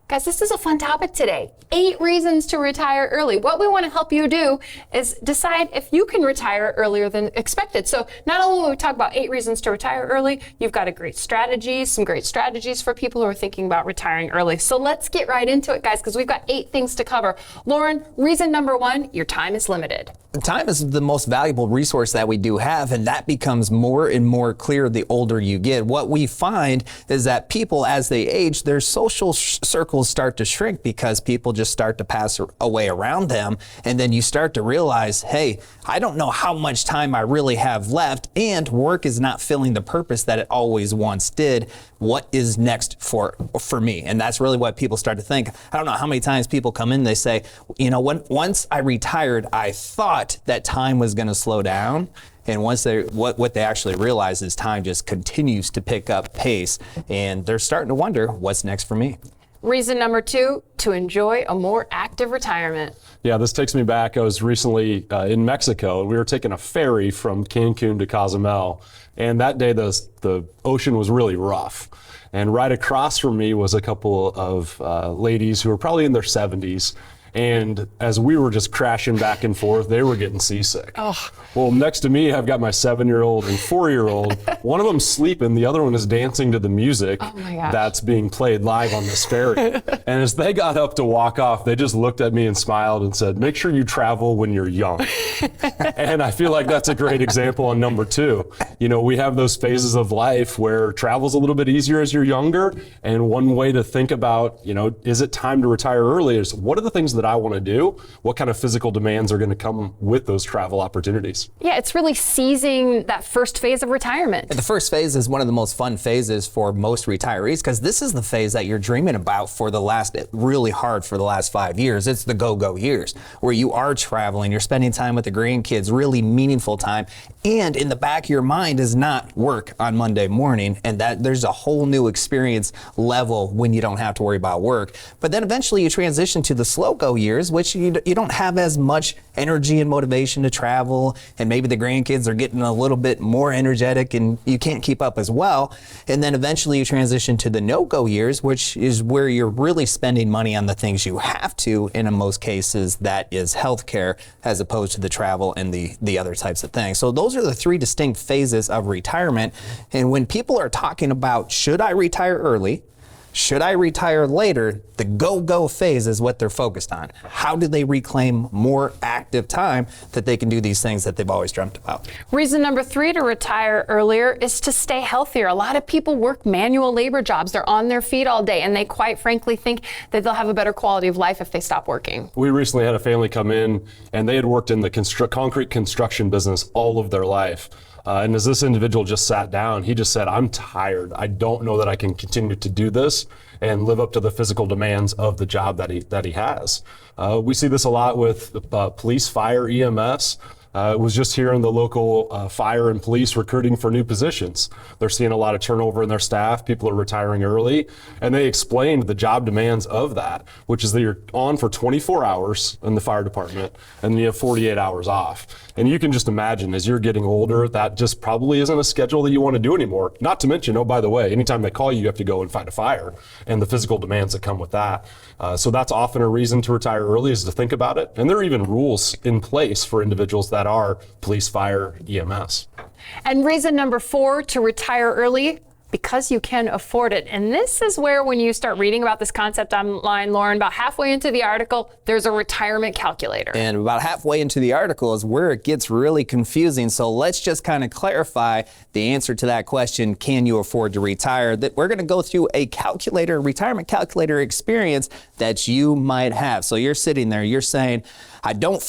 Guys, this is a fun topic today. 8 reasons to retire early. What we want to help you do is decide if you can retire earlier than expected. So not only will we talk about 8 reasons to retire early, you've got some great strategies for people who are thinking about retiring early. So let's get right into it, guys, because we've got 8 things to cover. Lauren, reason number 1, your time is limited. Time is the most valuable resource that we do have, and that becomes more and more clear the older you get. What we find is that people, as they age, their social circles start to shrink because people just start to pass away around them, and then you start to realize, hey, I don't know how much time I really have left, and work is not filling the purpose that it always once did. What is next for me? And that's really what people start to think. I don't know how many times people come in, they say, once I retired, I thought that time was going to slow down. And once what they actually realize is time just continues to pick up pace, and they're starting to wonder, what's next for me? Reason number 2, to enjoy a more active retirement. Yeah, this takes me back. I was recently in Mexico, and we were taking a ferry from Cancun to Cozumel. And that day, the ocean was really rough. And right across from me was a couple of ladies who were probably in their 70s. And as we were just crashing back and forth, they were getting seasick. Oh. Well, next to me, I've got my 7-year-old and 4-year-old. One of them's sleeping, the other one is dancing to the music that's being played live on this ferry. And as they got up to walk off, they just looked at me and smiled and said, make sure you travel when you're young. And I feel like that's a great example on number 2. You know, we have those phases of life where travel's a little bit easier as you're younger. And one way to think about, is it time to retire early is what are the things that I want to do? What kind of physical demands are going to come with those travel opportunities? Yeah, it's really seizing that first phase of retirement. The first phase is one of the most fun phases for most retirees because this is the phase that you're dreaming about for the last 5 years. It's the go-go years where you are traveling, you're spending time with the grandkids, really meaningful time. And in the back of your mind is not work on Monday morning, and that there's a whole new experience level when you don't have to worry about work. But then eventually you transition to the slow go years, which you don't have as much energy and motivation to travel, and maybe the grandkids are getting a little bit more energetic and you can't keep up as well. And then eventually you transition to the no-go years, which is where you're really spending money on the things you have to, and in most cases that is healthcare as opposed to the travel and the other types of things. So those are the 3 distinct phases of retirement. And when people are talking about, should I retire early? Should I retire later? The go-go phase is what they're focused on. How do they reclaim more active time that they can do these things that they've always dreamt about? Reason number 3 to retire earlier is to stay healthier. A lot of people work manual labor jobs. They're on their feet all day, and they quite frankly think that they'll have a better quality of life if they stop working. We recently had a family come in, and they had worked in the concrete construction business all of their life. And as this individual just sat down, he just said, I'm tired. I don't know that I can continue to do this and live up to the physical demands of the job that he has. We see this a lot with police, fire, EMS. It was just here in the local fire and police recruiting for new positions. They're seeing a lot of turnover in their staff. People are retiring early, and they explained the job demands of that, which is that you're on for 24 hours in the fire department, and then you have 48 hours off. And you can just imagine as you're getting older, that just probably isn't a schedule that you want to do anymore. Not to mention, oh, by the way, anytime they call you, you have to go and fight a fire and the physical demands that come with that. So that's often a reason to retire early, is to think about it. And there are even rules in place for individuals that are police, fire, EMS. And reason number 4 to retire early, because you can afford it. And this is where, when you start reading about this concept online, Lauren, about halfway into the article, there's a retirement calculator. And about halfway into the article is where it gets really confusing. So let's just kind of clarify the answer to that question, can you afford to retire? That we're going to go through a calculator, retirement calculator experience that you might have. So you're sitting there, you're saying, I don't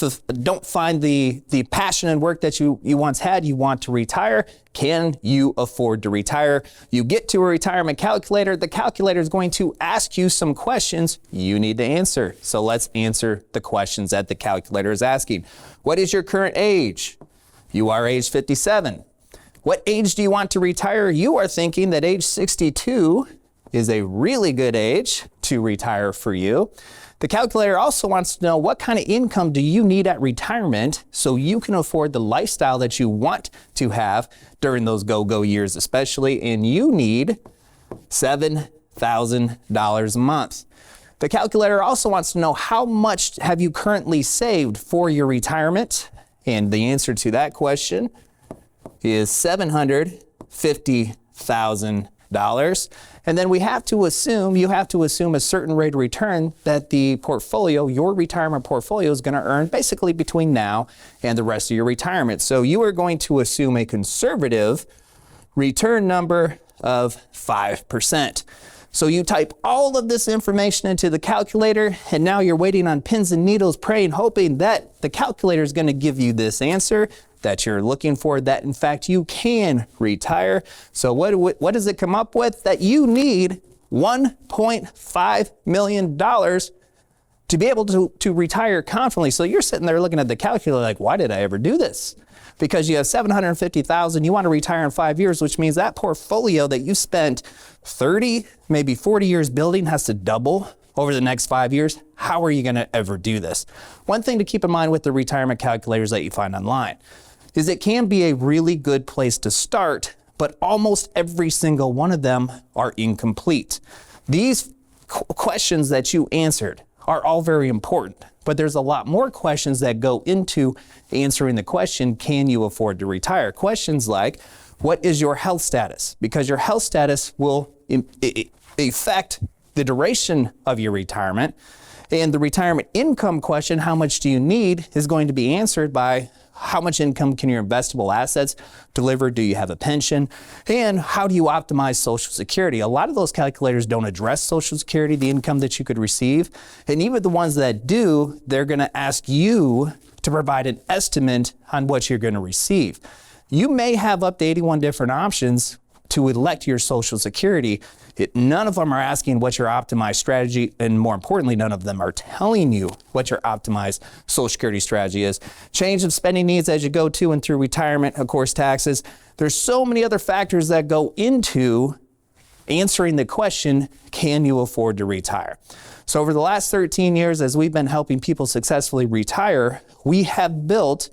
find the passion and work that you once had. You want to retire. Can you afford to retire? You get to a retirement calculator. The calculator is going to ask you some questions you need to answer. So let's answer the questions that the calculator is asking. What is your current age? You are age 57. What age do you want to retire? You are thinking that age 62 is a really good age to retire for you. The calculator also wants to know what kind of income do you need at retirement so you can afford the lifestyle that you want to have during those go-go years especially, and you need $7,000 a month. The calculator also wants to know how much have you currently saved for your retirement? And the answer to that question is $750,000. And then you have to assume a certain rate of return that the portfolio, your retirement portfolio, is going to earn basically between now and the rest of your retirement. So you are going to assume a conservative return number of 5%. So you type all of this information into the calculator, and now you're waiting on pins and needles, praying, hoping that the calculator is going to give you this answer that you're looking for, that in fact you can retire. So what does it come up with? That you need $1.5 million to be able to retire confidently. So you're sitting there looking at the calculator like, why did I ever do this? Because you have $750,000, you want to retire in 5 years, which means that portfolio that you spent 30, maybe 40 years building has to double over the next 5 years. How are you going to ever do this? One thing to keep in mind with the retirement calculators that you find online is it can be a really good place to start, but almost every single one of them are incomplete. These questions that you answered are all very important, but there's a lot more questions that go into answering the question, can you afford to retire? Questions like, what is your health status? Because your health status will affect the duration of your retirement. And the retirement income question, how much do you need, is going to be answered by how much income can your investable assets deliver? Do you have a pension? And how do you optimize Social Security? A lot of those calculators don't address Social Security, the income that you could receive. And even the ones that do, they're going to ask you to provide an estimate on what you're going to receive. You may have up to 81 different options to elect your Social Security. None of them are asking what your optimized strategy, and more importantly, none of them are telling you what your optimized Social Security strategy is. Change of spending needs as you go to and through retirement, of course, taxes. There's so many other factors that go into answering the question, can you afford to retire? So over the last 13 years, as we've been helping people successfully retire, we have built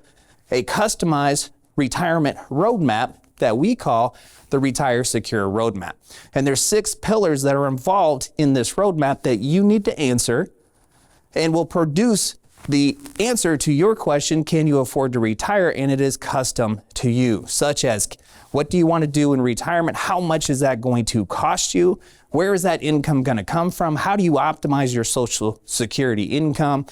a customized retirement roadmap that we call the Retire Secure Roadmap. And there's 6 pillars that are involved in this roadmap that you need to answer and will produce the answer to your question, can you afford to retire? And it is custom to you, such as what do you want to do in retirement? How much is that going to cost you? Where is that income going to come from? How do you optimize your Social Security income?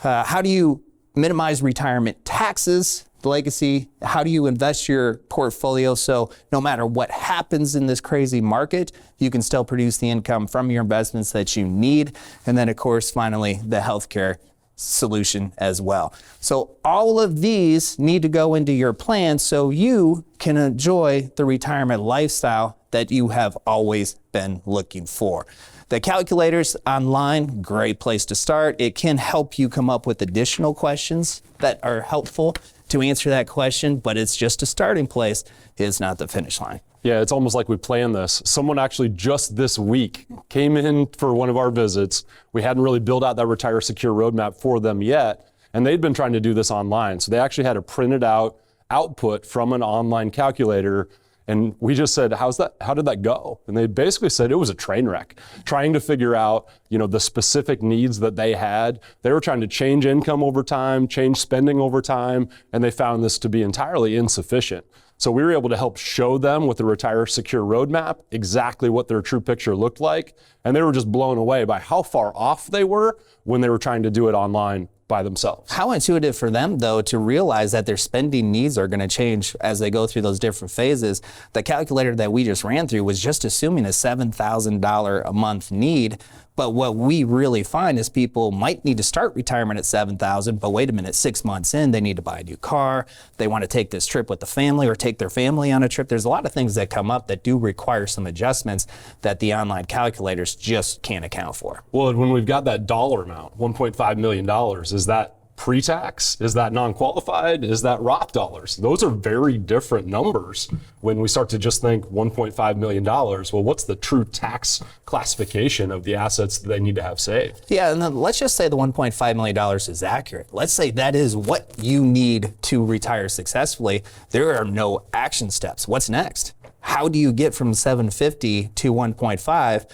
How do you minimize retirement taxes? Legacy, how do you invest your portfolio so no matter what happens in this crazy market, you can still produce the income from your investments that you need? And then, of course, finally, the healthcare solution as well. So all of these need to go into your plan so you can enjoy the retirement lifestyle that you have always been looking for. The calculators online, great place to start. It can help you come up with additional questions that are helpful to answer that question, but it's just a starting place. It's not the finish line. Yeah, it's almost like we planned this. Someone actually just this week came in for one of our visits. We hadn't really built out that Retire Secure roadmap for them yet, and they'd been trying to do this online. So they actually had a printed out output from an online calculator. And we just said, how did that go? And they basically said it was a train wreck, trying to figure out, the specific needs that they had. They were trying to change income over time, change spending over time, and they found this to be entirely insufficient. So we were able to help show them with the Retire Secure roadmap exactly what their true picture looked like. And they were just blown away by how far off they were when they were trying to do it online by themselves. How intuitive for them, though, to realize that their spending needs are going to change as they go through those different phases. The calculator that we just ran through was just assuming a $7,000 a month need. But what we really find is people might need to start retirement at $7,000, but wait a minute, 6 months in, they need to buy a new car. They want to take this trip with the family or take their family on a trip. There's a lot of things that come up that do require some adjustments that the online calculators just can't account for. Well, when we've got that dollar amount, $1.5 million, is that pre-tax? Is that non-qualified? Is that Roth dollars? Those are very different numbers when we start to just think $1.5 million. Well, what's the true tax classification of the assets that they need to have saved? Yeah, and then let's just say the $1.5 million is accurate. Let's say that is what you need to retire successfully. There are no action steps. What's next? How do you get from 750 to 1.5?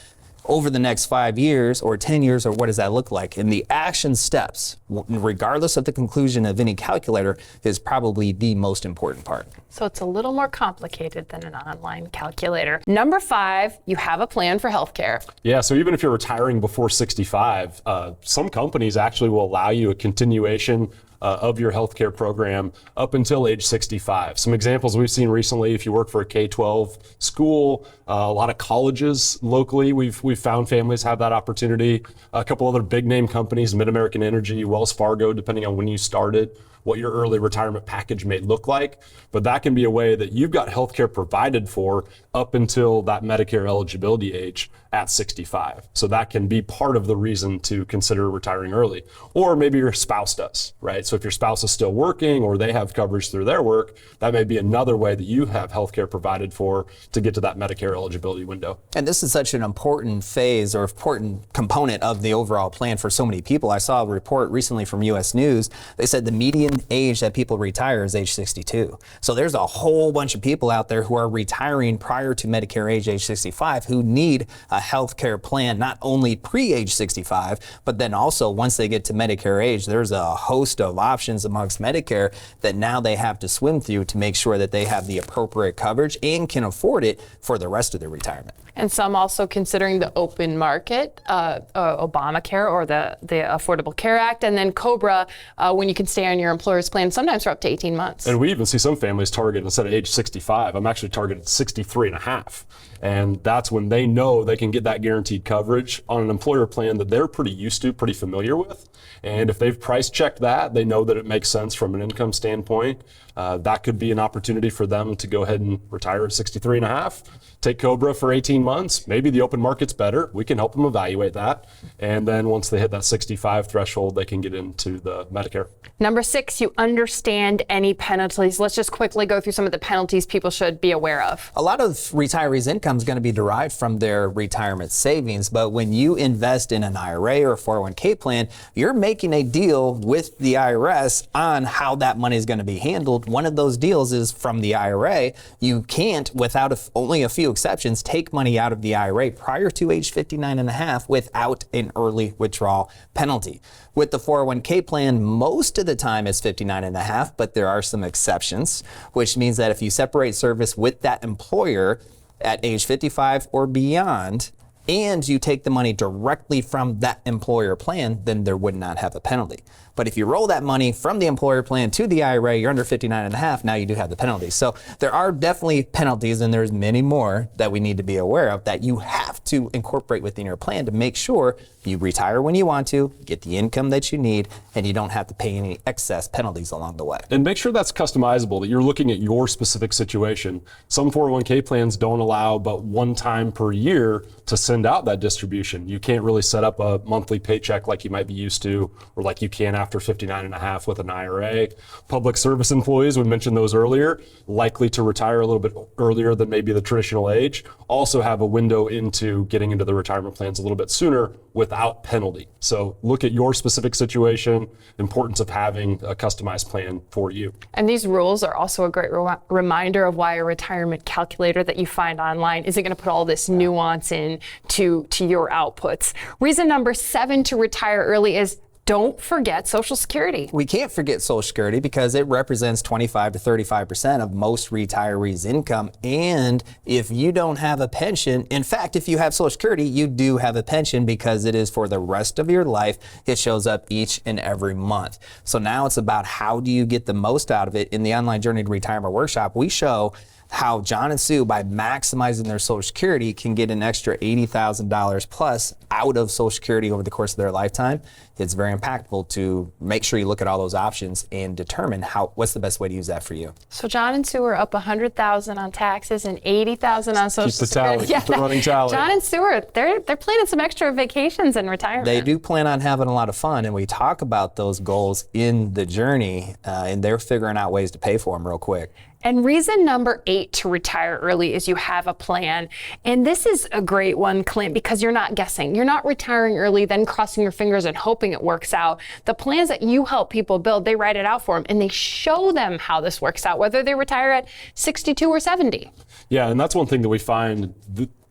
over the next 5 years or 10 years, or what does that look like? And the action steps, regardless of the conclusion of any calculator, is probably the most important part. So it's a little more complicated than an online calculator. Number 5, you have a plan for healthcare. Yeah, so even if you're retiring before 65, some companies actually will allow you a continuation of your healthcare program up until age 65. Some examples we've seen recently: if you work for a K-12 school, a lot of colleges locally, we've found families have that opportunity. A couple other big name companies, Mid-American Energy, Wells Fargo, depending on when you started, what your early retirement package may look like. But that can be a way that you've got healthcare provided for up until that Medicare eligibility age at 65. So that can be part of the reason to consider retiring early. Or maybe your spouse does, right? So if your spouse is still working or they have coverage through their work, that may be another way that you have healthcare provided for to get to that Medicare eligibility window. And this is such an important phase or important component of the overall plan for so many people. I saw a report recently from US News. They said the median age that people retire is age 62. So there's a whole bunch of people out there who are retiring prior to Medicare age 65 who need a health care plan, not only pre-age 65, but then also once they get to Medicare age, there's a host of options amongst Medicare that now they have to swim through to make sure that they have the appropriate coverage and can afford it for the rest of their retirement. And some also considering the open market, Obamacare or the Affordable Care Act, and then COBRA, when you can stay on your employer's plan, sometimes for up to 18 months. And we even see some families target, instead of age 65, I'm actually targeted 63 and a half. And that's when they know they can get that guaranteed coverage on an employer plan that they're pretty used to, pretty familiar with. And if they've price checked that, they know that it makes sense from an income standpoint. That could be an opportunity for them to go ahead and retire at 63 and a half, take COBRA for 18 months. Maybe the open market's better. We can help them evaluate that. And then once they hit that 65 threshold, they can get into the Medicare. Number 6, you understand any penalties. Let's just quickly go through some of the penalties people should be aware of. A lot of retirees' income is going to be derived from their retirement savings, but when you invest in an IRA or a 401k plan, you're making a deal with the IRS on how that money is going to be handled. One of those deals is from the IRA. You can't, without only a few exceptions, take money out of the IRA prior to age 59 and a half without an early withdrawal penalty. With the 401k plan, most of the time it's 59 and a half, but there are some exceptions, which means that if you separate service with that employer at age 55 or beyond, and you take the money directly from that employer plan, then there would not have a penalty. But if you roll that money from the employer plan to the IRA, you're under 59 and a half, now you do have the penalty. So there are definitely penalties, and there's many more that we need to be aware of that you have to incorporate within your plan to make sure you retire when you want to, get the income that you need, and you don't have to pay any excess penalties along the way. And make sure that's customizable, that you're looking at your specific situation. Some 401k plans don't allow but one time per year to send out that distribution. You can't really set up a monthly paycheck like you might be used to, or like you can after 59 and a half with an IRA. Public service employees, we mentioned those earlier, likely to retire a little bit earlier than maybe the traditional age, also have a window into getting into the retirement plans a little bit sooner without penalty. So look at your specific situation, importance of having a customized plan for you. And these rules are also a great reminder of why a retirement calculator that you find online isn't going to put all this nuance in to your outputs. Reason number 7 to retire early is don't forget Social Security. We can't forget Social Security because it represents 25 to 35% of most retirees' income. And if you don't have a pension, in fact, if you have Social Security, you do have a pension because it is for the rest of your life. It shows up each and every month. So now it's about how do you get the most out of it. In the Online Journey to Retirement Workshop, we show how John and Sue, by maximizing their Social Security, can get an extra $80,000 plus out of Social Security over the course of their lifetime. It's very impactful to make sure you look at all those options and determine what's the best way to use that for you. So John and Sue are up $100,000 on taxes and $80,000 on Social Security. Keep the running tally. John and Sue they're planning some extra vacations in retirement. They do plan on having a lot of fun, and we talk about those goals in the journey, and they're figuring out ways to pay for them real quick. And reason number 8 to retire early is you have a plan. And this is a great one, Clint, because you're not guessing. You're not retiring early, then crossing your fingers and hoping it works out. The plans that you help people build, they write it out for them and they show them how this works out, whether they retire at 62 or 70. Yeah, and that's one thing that we find.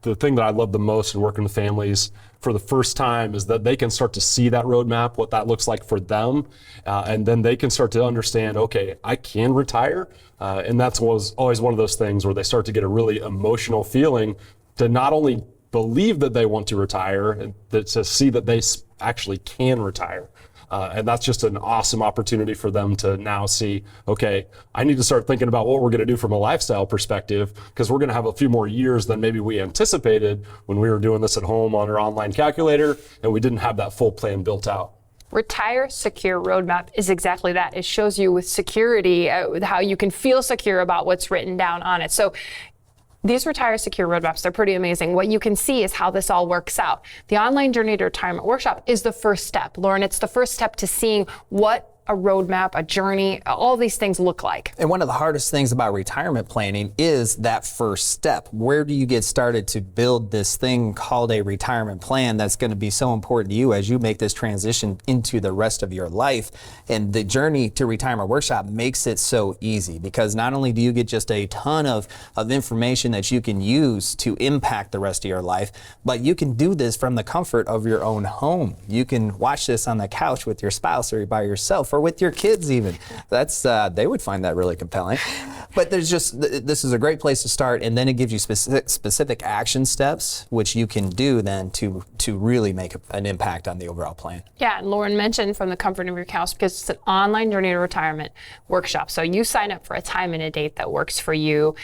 the thing that I love the most in working with families for the first time is that they can start to see that roadmap, what that looks like for them, and then they can start to understand, okay, I can retire, and that was always one of those things where they start to get a really emotional feeling to not only believe that they want to retire, and to see that they actually can retire. And that's just an awesome opportunity for them to now see, okay, I need to start thinking about what we're going to do from a lifestyle perspective, because we're going to have a few more years than maybe we anticipated when we were doing this at home on our online calculator and we didn't have that full plan built out. Retire Secure Roadmap is exactly that. It shows you with security how you can feel secure about what's written down on it. So these Retire Secure Roadmaps, they're pretty amazing. What you can see is how this all works out. The Online Journey to Retirement Workshop is the first step. Lauren, it's the first step to seeing what a roadmap, a journey, all these things look like. And one of the hardest things about retirement planning is that first step. Where do you get started to build this thing called a retirement plan that's going to be so important to you as you make this transition into the rest of your life? And the Journey to Retirement Workshop makes it so easy, because not only do you get just a ton of information that you can use to impact the rest of your life, but you can do this from the comfort of your own home. You can watch this on the couch with your spouse or by yourself, or with your kids even. That's they would find that really compelling. But there's just, this is a great place to start, and then it gives you specific action steps which you can do then to really make an impact on the overall plan. Yeah, and Lauren mentioned from the comfort of your couch, because it's an online journey to retirement workshop. So you sign up for a time and a date that works for you.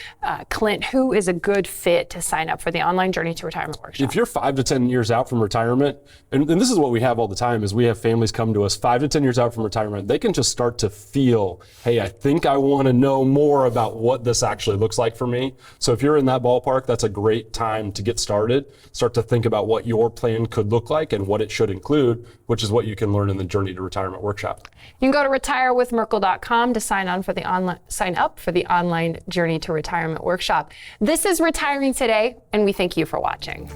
Clint, who is a good fit to sign up for the Online Journey to Retirement Workshop? If you're 5 to 10 years out from retirement, and this is what we have all the time, is we have families come to us 5 to 10 years out from retirement. They can just start to feel, hey, I think I want to know more about what this actually looks like for me. So if you're in that ballpark, that's a great time to get started. Start to think about what your plan could look like and what it should include, which is what you can learn in the Journey to Retirement Workshop. You can go to retirewithmerkel.com to sign up for the Online Journey to Retirement Workshop. This is Retiring Today, and we thank you for watching.